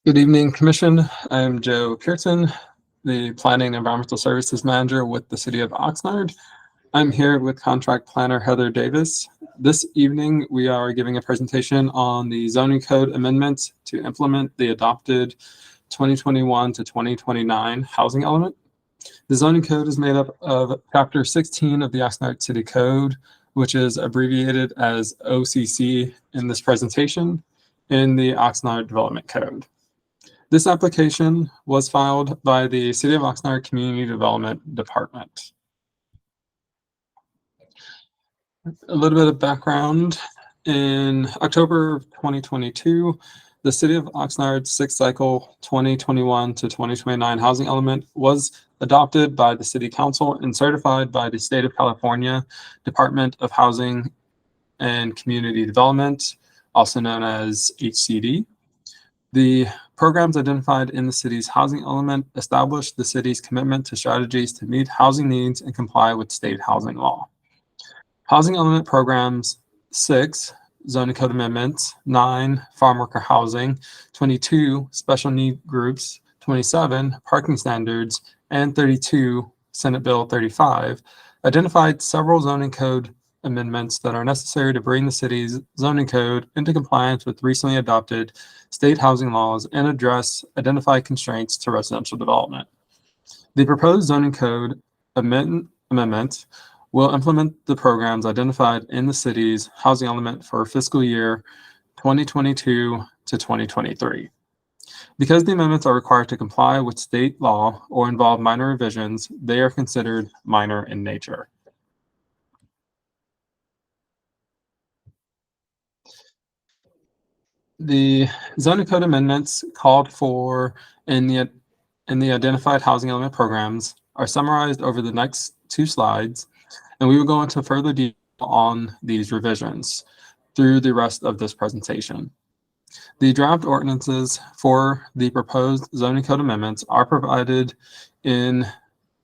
Good evening, Commission. I'm Joe Pearson, the Planning and Environmental Services Manager with the City of Oxnard. I'm here with Contract Planner Heather Davis. This evening, we are giving a presentation on the zoning code amendments to implement the adopted 2021 to 2029 housing element. The zoning code is made up of Chapter 16 of the Oxnard City Code, which is abbreviated as OCC in this presentation, in the Oxnard Development Code. This application was filed by the City of Oxnard Community Development Department. A little bit of background. In October of 2022, the City of Oxnard's sixth cycle 2021 to 2029 housing element was adopted by the City Council and certified by the State of California Department of Housing and Community Development, also known as HCD. The programs identified in the city's housing element establish the city's commitment to strategies to meet housing needs and comply with state housing law. Housing element programs 6, zoning code amendments, 9, farm worker housing, 22, special need groups, 27, parking standards, and 32, Senate Bill 35, identified several zoning code amendments that are necessary to bring the city's zoning code into compliance with recently adopted state housing laws and address identified constraints to residential development. The proposed zoning code amendment will implement the programs identified in the city's housing element for fiscal year 2022 to 2023. Because the amendments are required to comply with state law or involve minor revisions, they are considered minor in nature. The zoning code amendments called for in the identified housing element programs are summarized over the next 2 slides, and we will go into further detail on these revisions through the rest of this presentation. The draft ordinances for the proposed zoning code amendments are provided in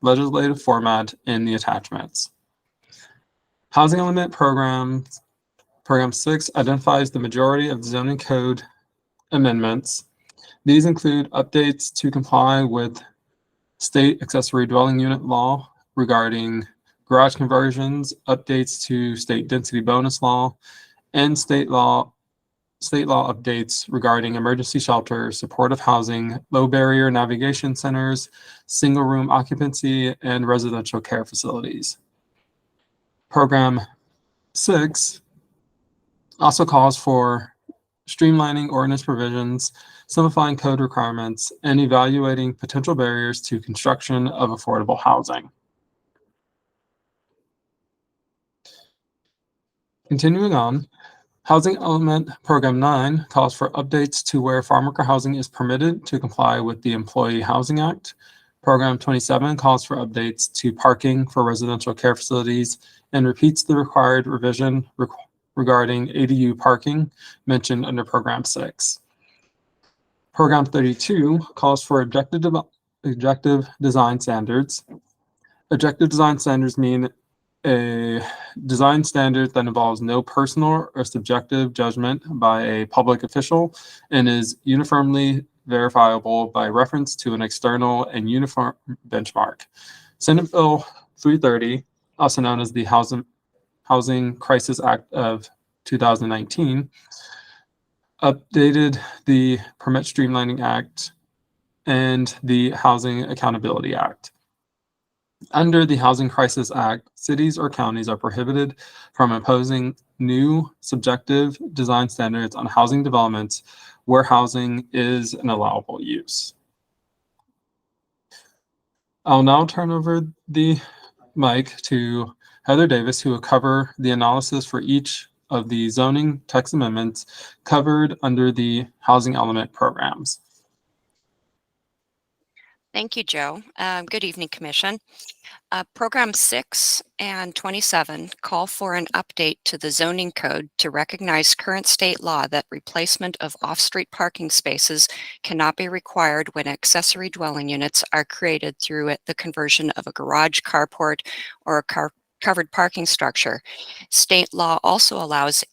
legislative format in the attachments. Housing element Program 6 identifies the majority of the zoning code amendments. These include updates to comply with state accessory dwelling unit law regarding garage conversions, updates to state density bonus law, and state law updates regarding emergency shelters, supportive housing, low barrier navigation centers, single room occupancy, and residential care facilities. Program 6 also calls for streamlining ordinance provisions, simplifying code requirements, and evaluating potential barriers to construction of affordable housing. Continuing on, Housing Element Program 9 calls for updates to where farm worker housing is permitted to comply with the Employee Housing Act. Program 27 calls for updates to parking for residential care facilities and repeats the required revision regarding ADU parking mentioned under Program 6. Program 32 calls for objective design standards. Objective design standards mean a design standard that involves no personal or subjective judgment by a public official and is uniformly verifiable by reference to an external and uniform benchmark. Senate Bill 330, also known as the Housing Crisis Act of 2019, updated the Permit Streamlining Act and the Housing Accountability Act. Under the Housing Crisis Act, cities or counties are prohibited from imposing new subjective design standards on housing developments where housing is an allowable use. I'll now turn over the mic to Heather Davis, who will cover the analysis for each of the zoning text amendments covered under the housing element programs. Thank you, Joe. Good evening, Commission. Program 6 and 27 call for an update to the zoning code to recognize current state law that replacement of off-street parking spaces cannot be required when accessory dwelling units are created through the conversion of a garage, carport, or a covered parking structure. State law also allows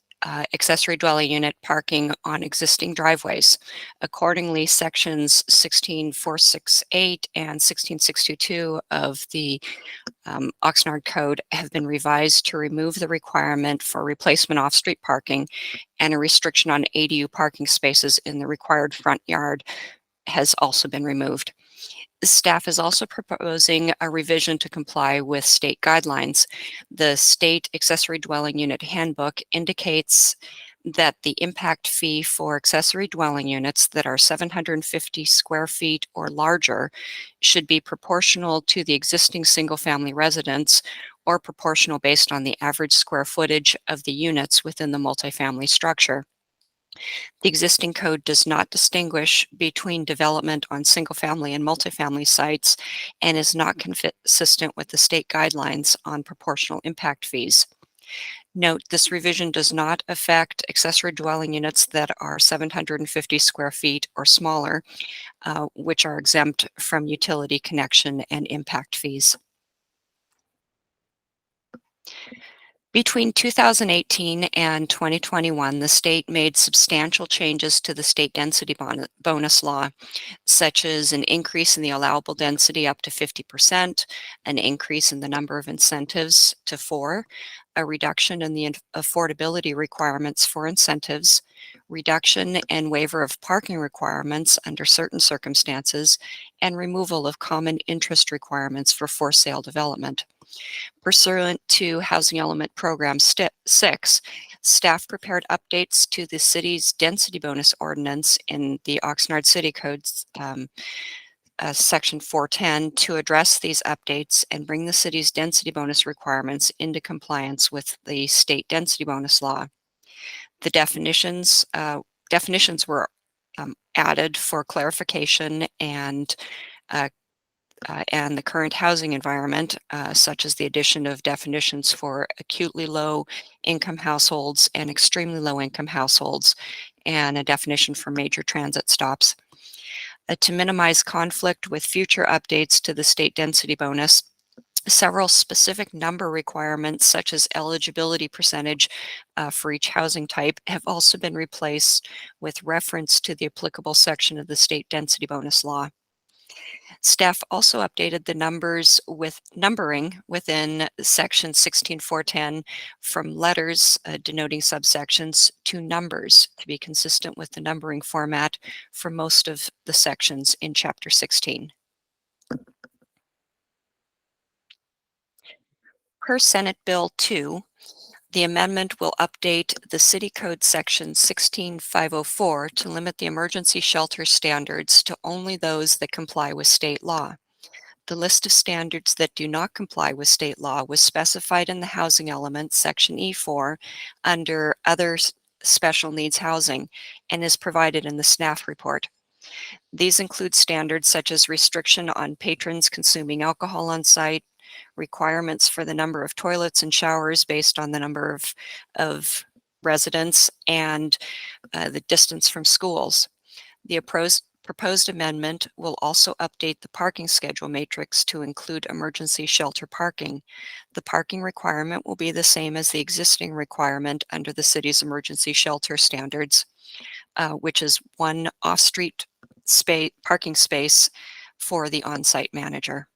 accessory dwelling unit parking on existing driveways. Accordingly, sections 16468 and 16622 of the Oxnard Code have been revised to remove the requirement for replacement off-street parking, and a restriction on ADU parking spaces in the required front yard has also been removed. Staff is also proposing a revision to comply with state guidelines. The State Accessory Dwelling Unit Handbook indicates that the impact fee for accessory dwelling units that are 750 square feet or larger should be proportional to the existing single-family residence, or proportional based on the average square footage of the units within the multifamily structure. The existing code does not distinguish between development on single-family and multifamily sites, and is not consistent with the state guidelines on proportional impact fees. Note, this revision does not affect accessory dwelling units that are 750 square feet or smaller, which are exempt from utility connection and impact fees. Between 2018 and 2021, the state made substantial changes to the state density bonus law, such as an increase in the allowable density up to 50%, an increase in the number of incentives to 4, a reduction in the affordability requirements for incentives, reduction and waiver of parking requirements under certain circumstances, and removal of common interest requirements for sale development. Pursuant to Housing Element Program 6, staff prepared updates to the city's density bonus ordinance in the Oxnard City Codes, Section 410, to address these updates and bring the city's density bonus requirements into compliance with the state density bonus law. The definitions were added for clarification and the current housing environment, such as the addition of definitions for acutely low income households and extremely low income households, and a definition for major transit stops. To minimize conflict with future updates to the state density bonus, several specific number requirements, such as eligibility percentage for each housing type, have also been replaced with reference to the applicable section of the state density bonus law. Staff also updated the numbering within section 16410 from letters denoting subsections to numbers to be consistent with the numbering format for most of the sections in Chapter 16. Per Senate Bill 2, the amendment will update the City Code Section 16504 to limit the emergency shelter standards to only those that comply with state law. The list of standards that do not comply with state law was specified in the housing element, Section E4, under Other Special Needs Housing, and is provided in the staff report. These include standards such as restriction on patrons consuming alcohol on site, requirements for the number of toilets and showers based on the number of residents, and the distance from schools. The proposed amendment will also update the parking schedule matrix to include emergency shelter parking. The parking requirement will be the same as the existing requirement under the city's emergency shelter standards, which is one off-street parking space for the on-site manager.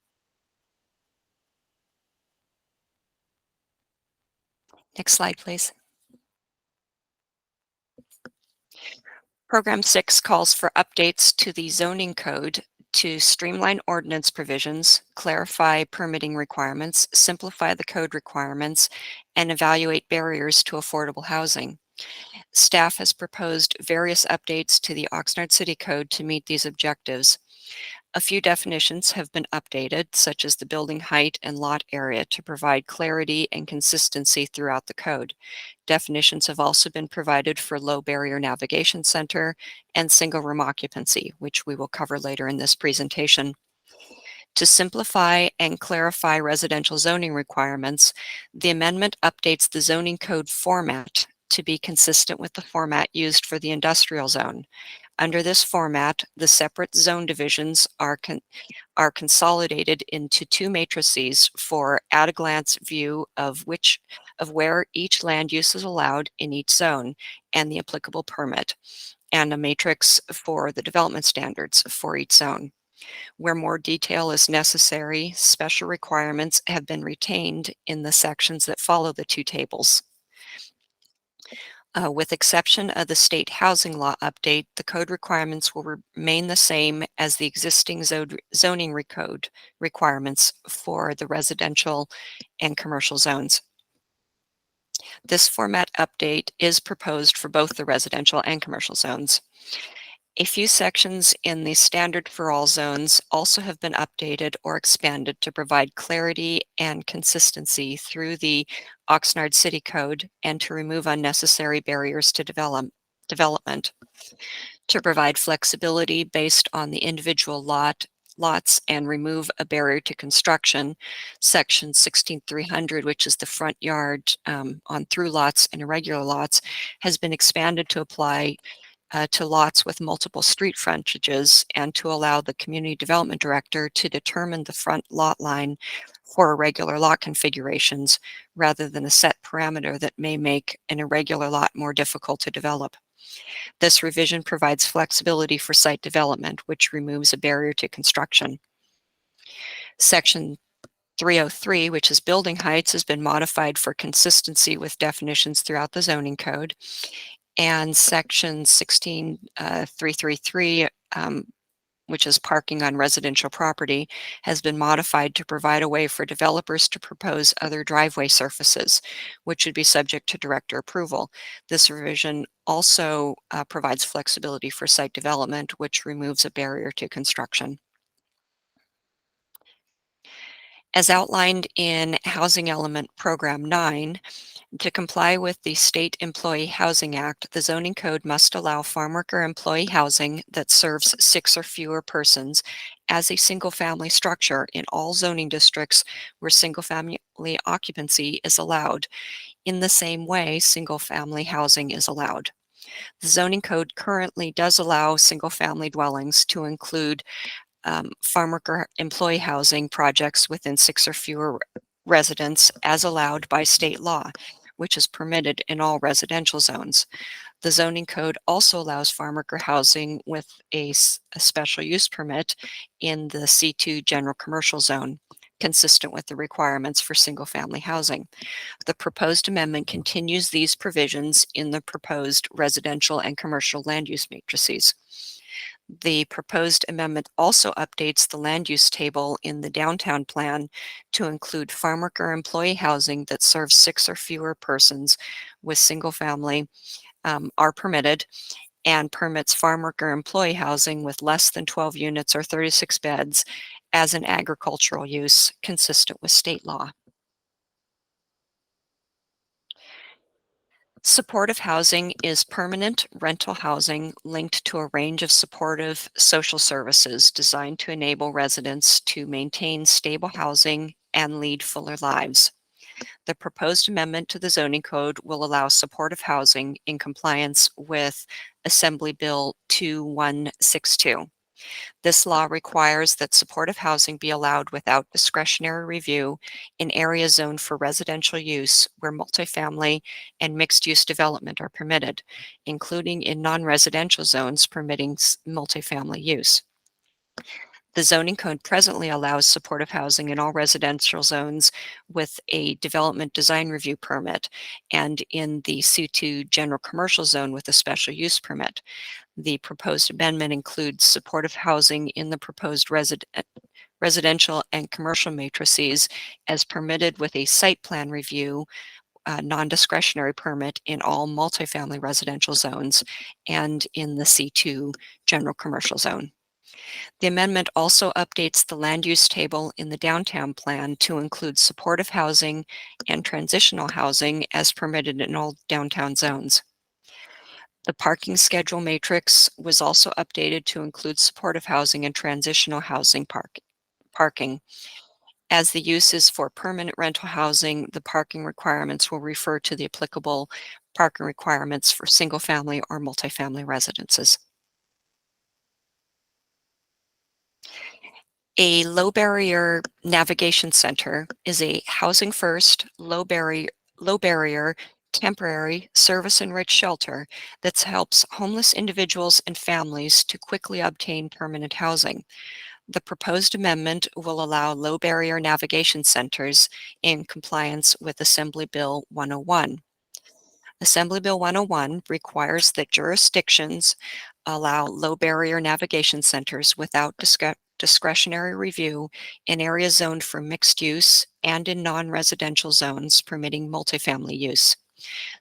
Next slide, please. Program 6 calls for updates to the zoning code to streamline ordinance provisions, clarify permitting requirements, simplify the code requirements, and evaluate barriers to affordable housing. Staff has proposed various updates to the Oxnard City Code to meet these objectives. A few definitions have been updated, such as the building height and lot area, to provide clarity and consistency throughout the code. Definitions have also been provided for low barrier navigation center and single room occupancy, which we will cover later in this presentation. To simplify and clarify residential zoning requirements, the amendment updates the zoning code format to be consistent with the format used for the industrial zone. Under this format, the separate zone divisions are consolidated into two matrices for at-a-glance view of where each land use is allowed in each zone and the applicable permit, and a matrix for the development standards for each zone. Where more detail is necessary, special requirements have been retained in the sections that follow the two tables. With exception of the state housing law update, the code requirements will remain the same as the existing zoning code requirements for the residential and commercial zones. This format update is proposed for both the residential and commercial zones. A few sections in the standard for all zones also have been updated or expanded to provide clarity and consistency through the Oxnard City Code and to remove unnecessary barriers to development. To provide flexibility based on the individual lots and remove a barrier to construction, section 16300, which is the front yard on through lots and irregular lots, has been expanded to apply to lots with multiple street frontages and to allow the community development director to determine the front lot line for irregular lot configurations rather than a set parameter that may make an irregular lot more difficult to develop. This revision provides flexibility for site development, which removes a barrier to construction. Section 303, which is building heights, has been modified for consistency with definitions throughout the zoning code. And section 16333, which is parking on residential property, has been modified to provide a way for developers to propose other driveway surfaces, which would be subject to director approval. This revision also provides flexibility for site development, which removes a barrier to construction. As outlined in Housing Element Program 9, to comply with the State Employee Housing Act, the zoning code must allow farm worker employee housing that serves 6 or fewer persons as a single-family structure in all zoning districts where single-family occupancy is allowed. In the same way, single-family housing is allowed. The zoning code currently does allow single-family dwellings to include farm worker employee housing projects within 6 or fewer residents as allowed by state law, which is permitted in all residential zones. The zoning code also allows farm worker housing with a special use permit in the C2 general commercial zone, consistent with the requirements for single-family housing. The proposed amendment continues these provisions in the proposed residential and commercial land use matrices. The proposed amendment also updates the land use table in the downtown plan to include farm worker employee housing that serves 6 or fewer persons with single family are permitted, and permits farm worker employee housing with less than 12 units or 36 beds as an agricultural use consistent with state law. Supportive housing is permanent rental housing linked to a range of supportive social services designed to enable residents to maintain stable housing and lead fuller lives. The proposed amendment to the zoning code will allow supportive housing in compliance with Assembly Bill 2162. This law requires that supportive housing be allowed without discretionary review in areas zoned for residential use where multifamily and mixed-use development are permitted, including in non-residential zones permitting multifamily use. The zoning code presently allows supportive housing in all residential zones with a development design review permit and in the C2 general commercial zone with a special use permit. The proposed amendment includes supportive housing in the proposed residential and commercial matrices as permitted with a site plan review, non-discretionary permit in all multifamily residential zones and in the C2 general commercial zone. The amendment also updates the land use table in the downtown plan to include supportive housing and transitional housing as permitted in all downtown zones. The parking schedule matrix was also updated to include supportive housing and transitional housing parking. As the use is for permanent rental housing, the parking requirements will refer to the applicable parking requirements for single-family or multifamily residences. A low barrier navigation center is a housing first, low barrier temporary service enriched shelter that helps homeless individuals and families to quickly obtain permanent housing. The proposed amendment will allow low barrier navigation centers in compliance with Assembly Bill 101. Assembly Bill 101 requires that jurisdictions allow low barrier navigation centers without discretionary review in areas zoned for mixed use and in non-residential zones permitting multifamily use.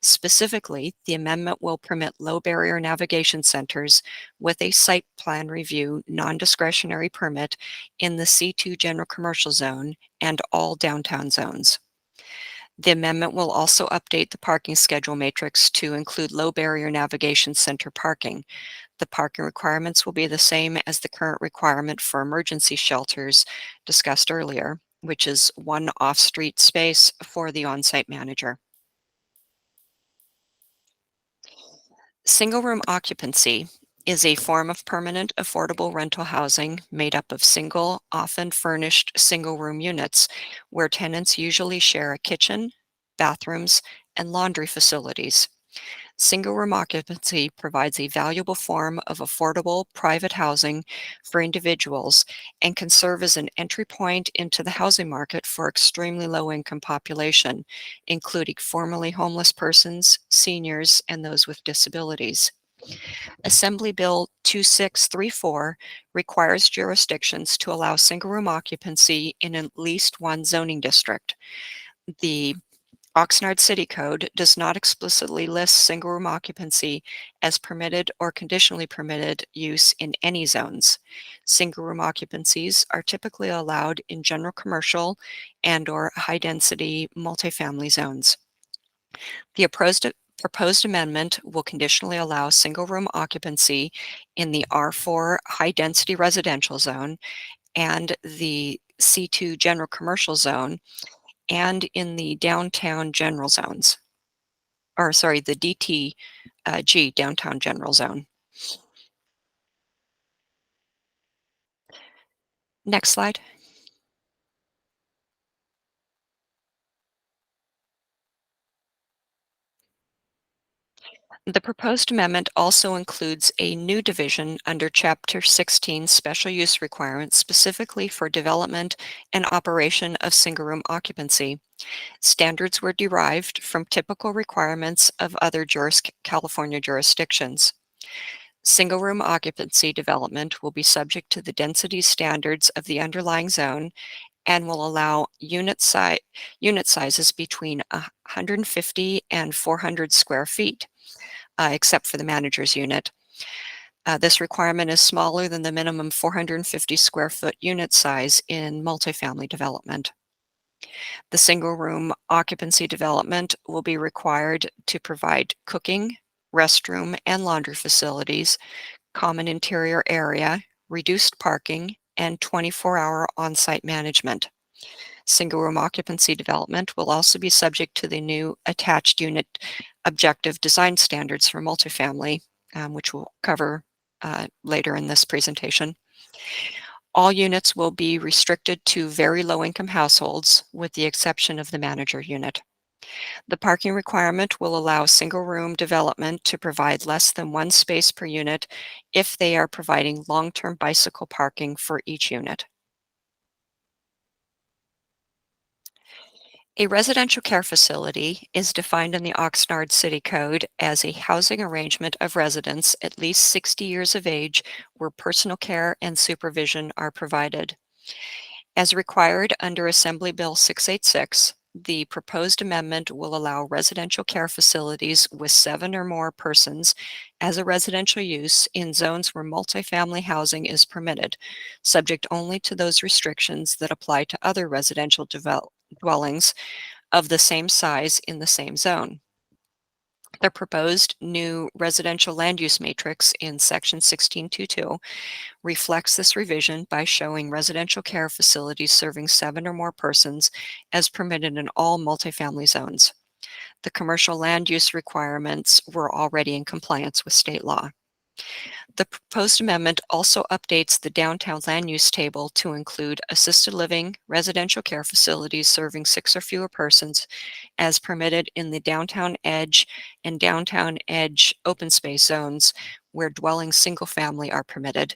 Specifically, the amendment will permit low barrier navigation centers with a site plan review non-discretionary permit in the C2 general commercial zone and all downtown zones. The amendment will also update the parking schedule matrix to include low barrier navigation center parking. The parking requirements will be the same as the current requirement for emergency shelters discussed earlier, which is one off-street space for the on-site manager. Single-room occupancy is a form of permanent affordable rental housing made up of single, often furnished single-room units where tenants usually share a kitchen, bathrooms, and laundry facilities. Single-room occupancy provides a valuable form of affordable private housing for individuals and can serve as an entry point into the housing market for extremely low-income population, including formerly homeless persons, seniors, and those with disabilities. Assembly Bill 2634 requires jurisdictions to allow single-room occupancy in at least one zoning district. The Oxnard City Code does not explicitly list single-room occupancy as permitted or conditionally permitted use in any zones. Single-room occupancies are typically allowed in general commercial and/or high-density multifamily zones. The proposed amendment will conditionally allow single-room occupancy in the R4 high-density residential zone and the C2 general commercial zone and in the downtown general zones, or sorry, the DTG downtown general zone. Next slide. The proposed amendment also includes a new division under Chapter 16 Special Use Requirements specifically for development and operation of single-room occupancy. Standards were derived from typical requirements of other California jurisdictions. Single-room occupancy development will be subject to the density standards of the underlying zone and will allow unit sizes between 150 and 400 square feet, except for the manager's unit. This requirement is smaller than the minimum 450 square foot unit size in multifamily development. The single-room occupancy development will be required to provide cooking, restroom, and laundry facilities, common interior area, reduced parking, and 24-hour on-site management. Single-room occupancy development will also be subject to the new attached unit objective design standards for multifamily, which we'll cover later in this presentation. All units will be restricted to very low-income households, with the exception of the manager unit. The parking requirement will allow single-room development to provide less than one space per unit if they are providing long-term bicycle parking for each unit. A residential care facility is defined in the Oxnard City Code as a housing arrangement of residents at least 60 years of age where personal care and supervision are provided. As required under Assembly Bill 686, the proposed amendment will allow residential care facilities with 7 or more persons as a residential use in zones where multifamily housing is permitted, subject only to those restrictions that apply to other residential dwellings of the same size in the same zone. The proposed new residential land use matrix in Section 1622 reflects this revision by showing residential care facilities serving 7 or more persons as permitted in all multifamily zones. The commercial land use requirements were already in compliance with state law. The proposed amendment also updates the downtown land use table to include assisted living, residential care facilities serving 6 or fewer persons as permitted in the downtown edge and downtown edge open space zones where dwelling single family are permitted,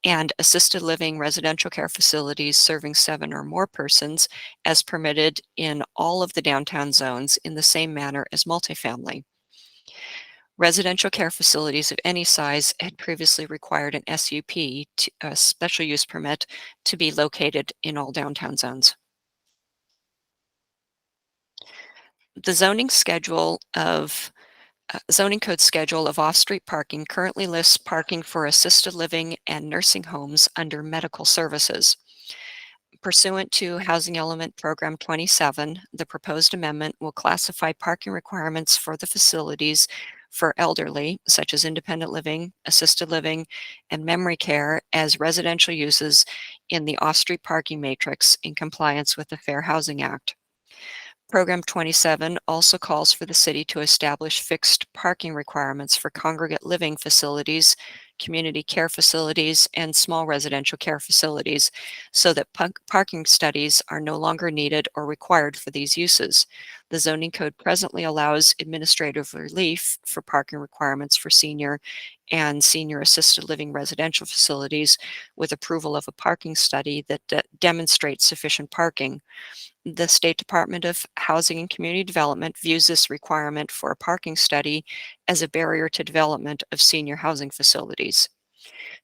and assisted living residential care facilities serving 7 or more persons as permitted in all of the downtown zones in the same manner as multifamily. Residential care facilities of any size had previously required an SUP, a special use permit, to be located in all downtown zones. The zoning code schedule of off-street parking currently lists parking for assisted living and nursing homes under medical services. Pursuant to Housing Element Program 27, the proposed amendment will classify parking requirements for the facilities for elderly, such as independent living, assisted living, and memory care, as residential uses in the off-street parking matrix in compliance with the Fair Housing Act. Program 27 also calls for the city to establish fixed parking requirements for congregate living facilities, community care facilities, and small residential care facilities so that parking studies are no longer needed or required for these uses. The zoning code presently allows administrative relief for parking requirements for senior and senior assisted living residential facilities with approval of a parking study that demonstrates sufficient parking. The State Department of Housing and Community Development views this requirement for a parking study as a barrier to development of senior housing facilities.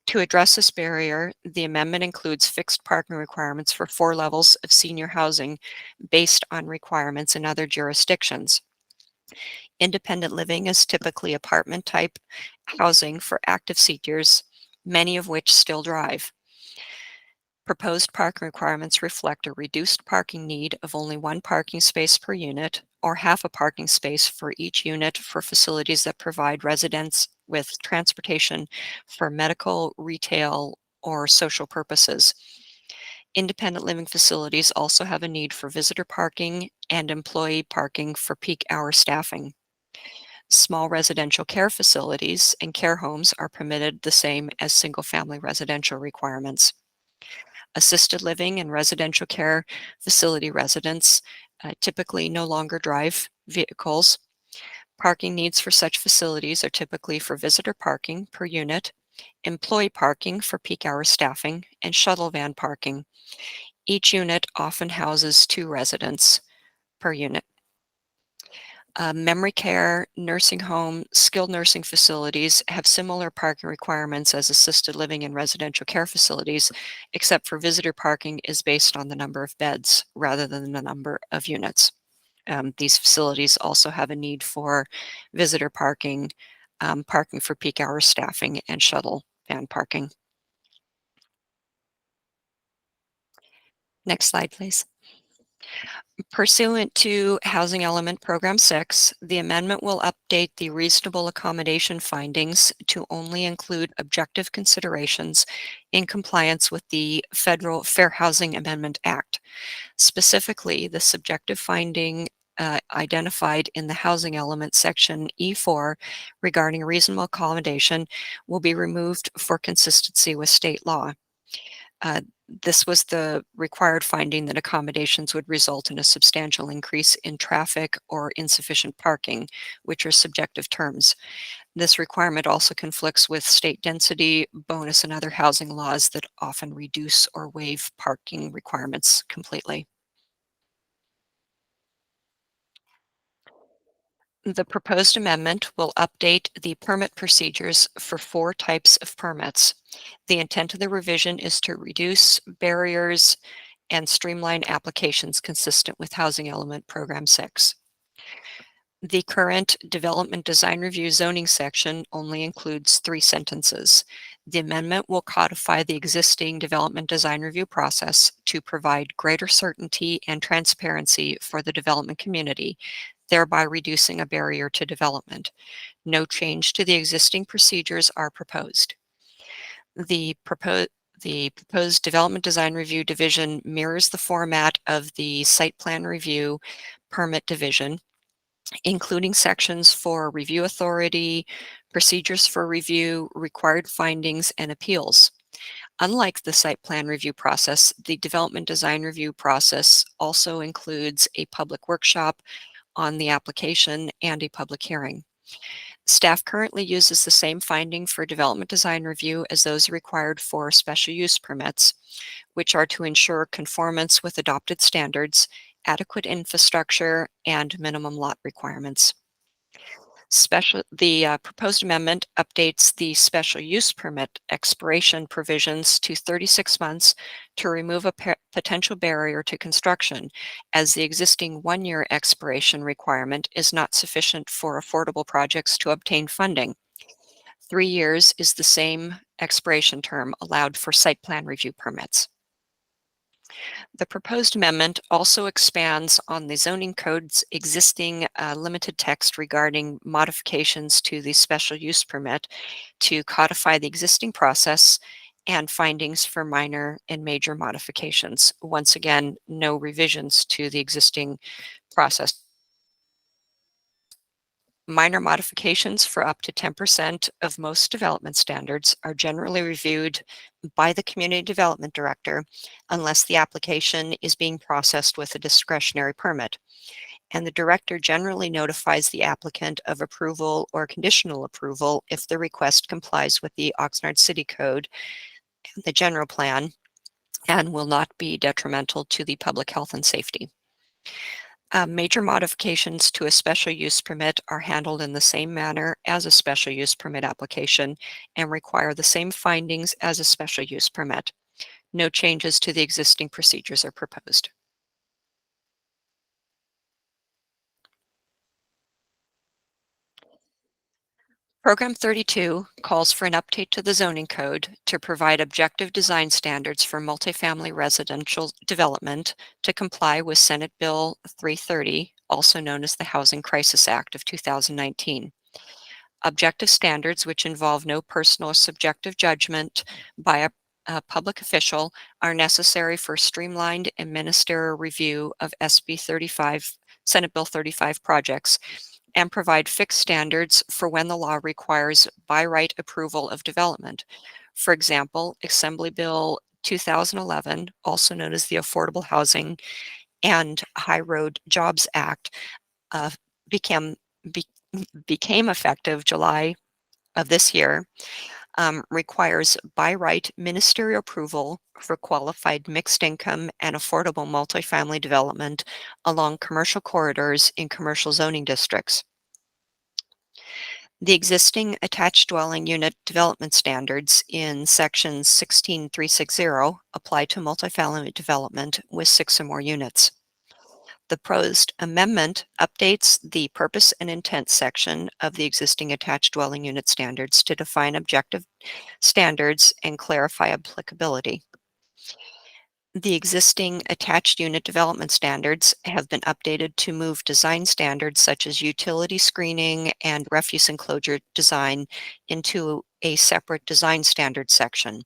To address this barrier, the amendment includes fixed parking requirements for 4 levels of senior housing based on requirements in other jurisdictions. Independent living is typically apartment type housing for active seniors, many of which still drive. Proposed parking requirements reflect a reduced parking need of only 1 parking space per unit or half a parking space for each unit for facilities that provide residents with transportation for medical, retail, or social purposes. Independent living facilities also have a need for visitor parking and employee parking for peak hour staffing. Small residential care facilities and care homes are permitted the same as single-family residential requirements. Assisted living and residential care facility residents typically no longer drive vehicles. Parking needs for such facilities are typically for visitor parking per unit, employee parking for peak hour staffing, and shuttle van parking. Each unit often houses 2 residents per unit. Memory care, nursing home, skilled nursing facilities have similar parking requirements as assisted living and residential care facilities, except for visitor parking is based on the number of beds rather than the number of units. These facilities also have a need for visitor parking, parking for peak hour staffing, and shuttle van parking. Next slide, please. Pursuant to Housing Element Program 6, the amendment will update the reasonable accommodation findings to only include objective considerations in compliance with the Federal Fair Housing Amendment Act. Specifically, the subjective finding identified in the Housing Element section E4 regarding reasonable accommodation will be removed for consistency with state law. This was the required finding that accommodations would result in a substantial increase in traffic or insufficient parking, which are subjective terms. This requirement also conflicts with state density, bonus, and other housing laws that often reduce or waive parking requirements completely. The proposed amendment will update the permit procedures for 4 types of permits. The intent of the revision is to reduce barriers and streamline applications consistent with Housing Element Program 6. The current Development Design Review zoning section only includes 3 sentences. The amendment will codify the existing Development Design Review process to provide greater certainty and transparency for the development community, thereby reducing a barrier to development. No change to the existing procedures are proposed. The proposed Development Design Review division mirrors the format of the Site Plan Review Permit division, including sections for review authority, procedures for review, required findings, and appeals. Unlike the site plan review process, the development design review process also includes a public workshop on the application and a public hearing. Staff currently uses the same finding for development design review as those required for special use permits, which are to ensure conformance with adopted standards, adequate infrastructure, and minimum lot requirements. The proposed amendment updates the special use permit expiration provisions to 36 months to remove a potential barrier to construction, as the existing one-year expiration requirement is not sufficient for affordable projects to obtain funding. 3 years is the same expiration term allowed for site plan review permits. The proposed amendment also expands on the zoning code's existing limited text regarding modifications to the special use permit to codify the existing process and findings for minor and major modifications. Once again, no revisions to the existing process. Minor modifications for up to 10% of most development standards are generally reviewed by the Community Development Director unless the application is being processed with a discretionary permit. And the Director generally notifies the applicant of approval or conditional approval if the request complies with the Oxnard City Code and the general plan and will not be detrimental to the public health and safety. Major modifications to a special use permit are handled in the same manner as a special use permit application and require the same findings as a special use permit. No changes to the existing procedures are proposed. Program 32 calls for an update to the zoning code to provide objective design standards for multifamily residential development to comply with Senate Bill 330, also known as the Housing Crisis Act of 2019. Objective standards, which involve no personal or subjective judgment by a public official, are necessary for streamlined and ministerial review of Senate Bill 35 projects, and provide fixed standards for when the law requires by right approval of development. For example, Assembly Bill 2011, also known as the Affordable Housing and High Road Jobs Act, became effective July of this year, requires by right ministerial approval for qualified mixed income and affordable multifamily development along commercial corridors in commercial zoning districts. The existing attached dwelling unit development standards in section 16360 apply to multifamily development with 6 or more units. The proposed amendment updates the purpose and intent section of the existing attached dwelling unit standards to define objective standards and clarify applicability. The existing attached unit development standards have been updated to move design standards such as utility screening and refuse enclosure design into a separate design standard section.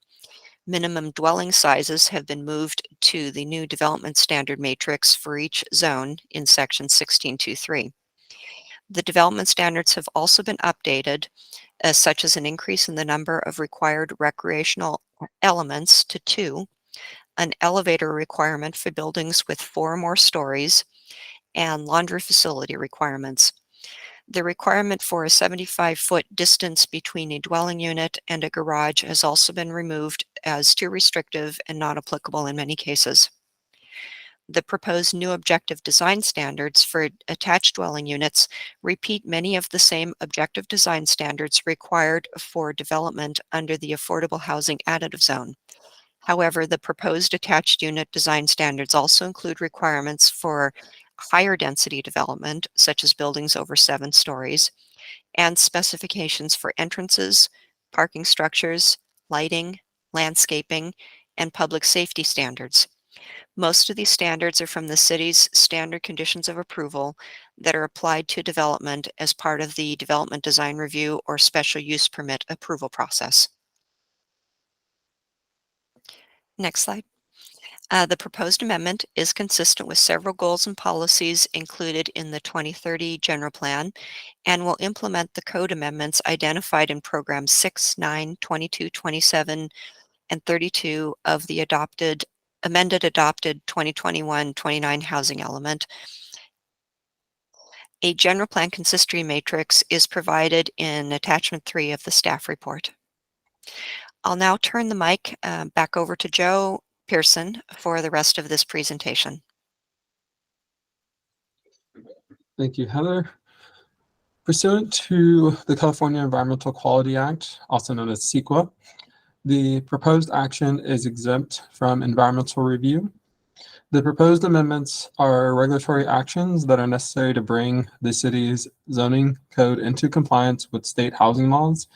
Minimum dwelling sizes have been moved to the new development standard matrix for each zone in section 1623. The development standards have also been updated, such as an increase in the number of required recreational elements to 2, an elevator requirement for buildings with 4 or more stories, and laundry facility requirements. The requirement for a 75-foot distance between a dwelling unit and a garage has also been removed as too restrictive and not applicable in many cases. The proposed new objective design standards for attached dwelling units repeat many of the same objective design standards required for development under the Affordable Housing Additive Zone. However, the proposed attached unit design standards also include requirements for higher density development, such as buildings over 7 stories, and specifications for entrances, parking structures, lighting, landscaping, and public safety standards. Most of these standards are from the city's standard conditions of approval that are applied to development as part of the development design review or special use permit approval process. Next slide. The proposed amendment is consistent with several goals and policies included in the 2030 General Plan and will implement the code amendments identified in Programs 6, 9, 22, 27, and 32 of the amended adopted 2021-29 housing element. A general plan consistory matrix is provided in attachment 3 of the staff report. I'll now turn the mic back over to Joe Pearson for the rest of this presentation. Thank you, Heather. Pursuant to the California Environmental Quality Act, also known as CEQA, the proposed action is exempt from environmental review. The proposed amendments are regulatory actions that are necessary to bring the city's zoning code into compliance with state housing laws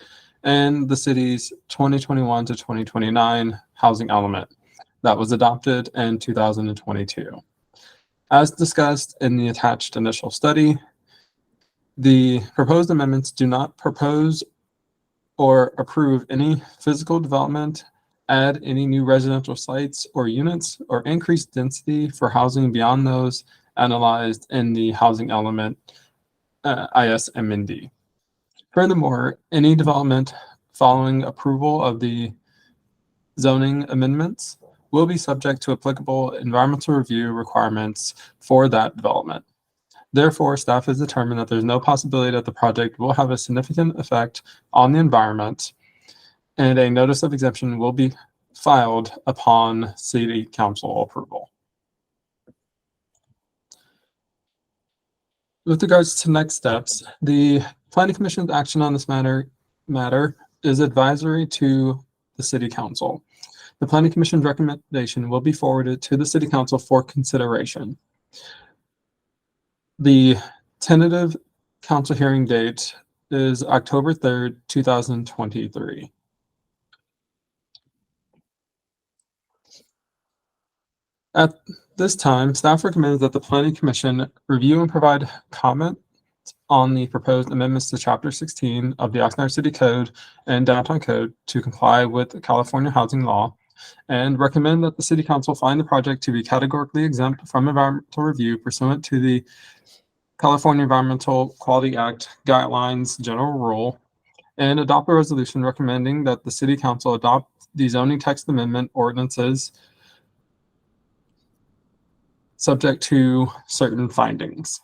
and the city's 2021 to 2029 housing element that was adopted in 2022. As discussed in the attached initial study, the proposed amendments do not propose or approve any physical development, add any new residential sites or units, or increase density for housing beyond those analyzed in the housing element ISMND. Furthermore, any development following approval of the zoning amendments will be subject to applicable environmental review requirements for that development. Therefore, staff has determined that there's no possibility that the project will have a significant effect on the environment, and a notice of exemption will be filed upon City Council approval. With regards to next steps, the Planning Commission's action on this matter is advisory to the City Council. The Planning Commission's recommendation will be forwarded to the City Council for consideration. The tentative council hearing date is October 3rd, 2023. At this time, staff recommends that the Planning Commission review and provide comment on the proposed amendments to Chapter 16 of the Oxnard City Code and Downtown Code to comply with California housing law, and recommend that the City Council find the project to be categorically exempt from environmental review pursuant to the California Environmental Quality Act Guidelines General Rule, and adopt a resolution recommending that the City Council adopt the zoning text amendment ordinances subject to certain findings.